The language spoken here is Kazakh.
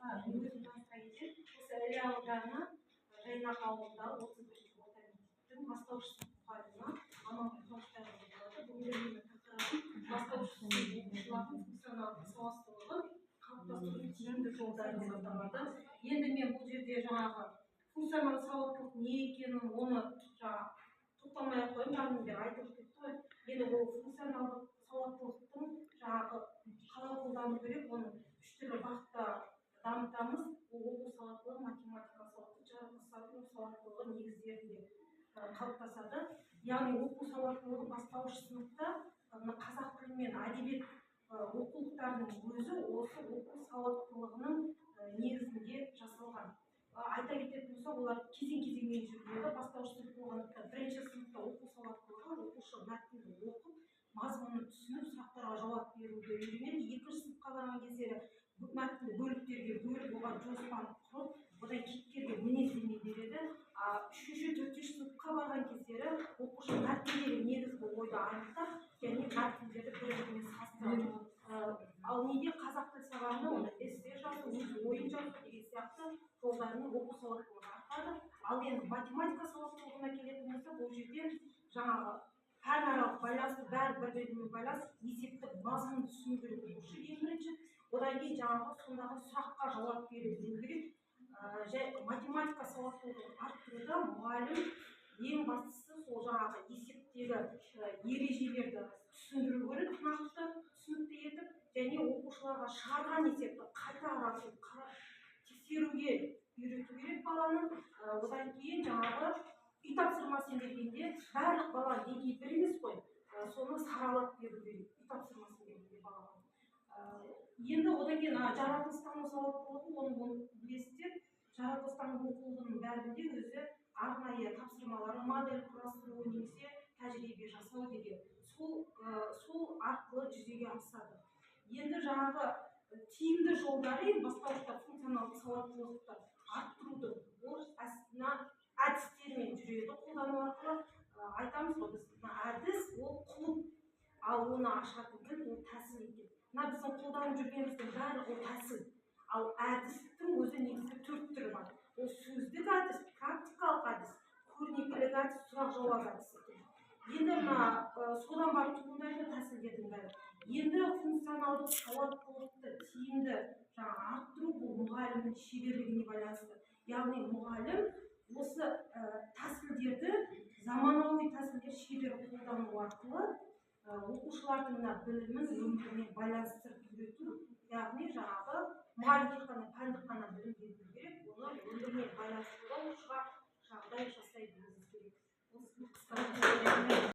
өзім басқа кетем. Осы Іле ауданы Жайнақ ауылында 31-ші орта мектептің бастауыш сынып мұғалімі Амангүл Тоқтарова болады. Бүгінгі менің тақырыбым бастауыш сынып оқушылардың функционалдық сауаттылығын қалыптастырудың тиімді жолдары деп аталады. Енді мен бұл жерде жаңағы функционалдық сауаттылық не екенін, оны жаңағы тоқтамай ақ қойып, мұғалімдер айтып кетті ғой. Енді ол функционалдық сауаттылықтың жаңағы қалай қолдану керек, оны үш түрлі бағытта дамытамыз. Ол оқу сауаттылығы, математика сауаттылығы, жаратылыстану сауаттылығы негіздерінде қалыптасады. Яғни оқу сауаттылығы бастауыш сыныпта қазақ тілі мен әдебиет оқулықтарының өзі осы оқу сауаттылығының негізінде жасалған. Айта кететін болсақ, олар кезең-кезеңмен жүргізіледі. Бастауыш сынып болғандықта бірінші сыныпта оқу сауаттылығы, оқушы мәтінді оқып, мазмұнын түсініп, сұрақтарға жауап беруді үйренеді. Екінші сыныпқа барған кездері мәтінді бөліктерге бөліп, оған жоспар құрып, одан кейіпкерге мінездеме береді. Үшінші, төртінші сыныпқа барған кездері оқушы мәтіндегі негізгі ойды анықтап, және мәтіндерді бір-бірімен салыстырады. Ал неге қазақ тіл сабағында оны эссе жазу, өз ойын жазу деген сияқты жолдарының оқу сауаттылығы артады. Ал енді математика сауаттылығына келетін болса, бұл жерде жаңағы пәнаралық байланысты, бәрі бір-бірімен байланысты, есептік мазмұнды түсіну керек оқушы ең бірінші. Одан кейін жаңағы сондағы сұраққа жауап беру керек. Математика сауаттылығын арттыруда мұғалім ең бастысы сол жаңағы есептегі ережелерді түсіндіру керек, нақты түсінікті етіп, және оқушыларға шығарған есепті қайта қарап тексеруге үйрету керек баланы. Одан кейін жаңағы үй тапсырмасын бергенде барлық бала деңгейі бір емес қой, соны саралап беру керек үй тапсырмасын бергенде балаға. Енді одан кейін жаратылыстану сауаттылығы, оны білесіздер, жаратылыстану оқулығының бәрінде өзі арнайы тапсырмалары, модель құрастыру немесе тәжірибе жасау деген сол арқылы жүзеге асады. Енді жаңағы тиімді жолдары бастауышта функционалдық сауаттылықты арттырудың ол әдістермен жүреді, қолдану арқылы. Айтамыз ғой, біз әдіс ол құлып, ал оны ашатын тіл ол тәсіл екен. Мына біздің қолданып жүргеніміздің бәрі ол тәсіл. Ал әдістің өзі негізгі 4 түрі бар. Ол сөздік әдіс, практикалық әдіс, көрнекілік әдіс, сұрақ-жауап әдісі екен. Енді содан барып туындайды тәсілдердің бәрі. Енді функционалдық сауаттылықты тиімді арттыру бұл мұғалімнің шеберлігіне байланысты. Яғни мұғалім осы тәсілдерді, заманауи тәсілдер шебер қолдану арқылы оқушылардың білімін өмірмен байланыстырып үйрету. Яғни жаңағы мұғалім тек қана пәндік қана білім беру керек, оны өмірмен байланыстыруға жағдай жасай білу.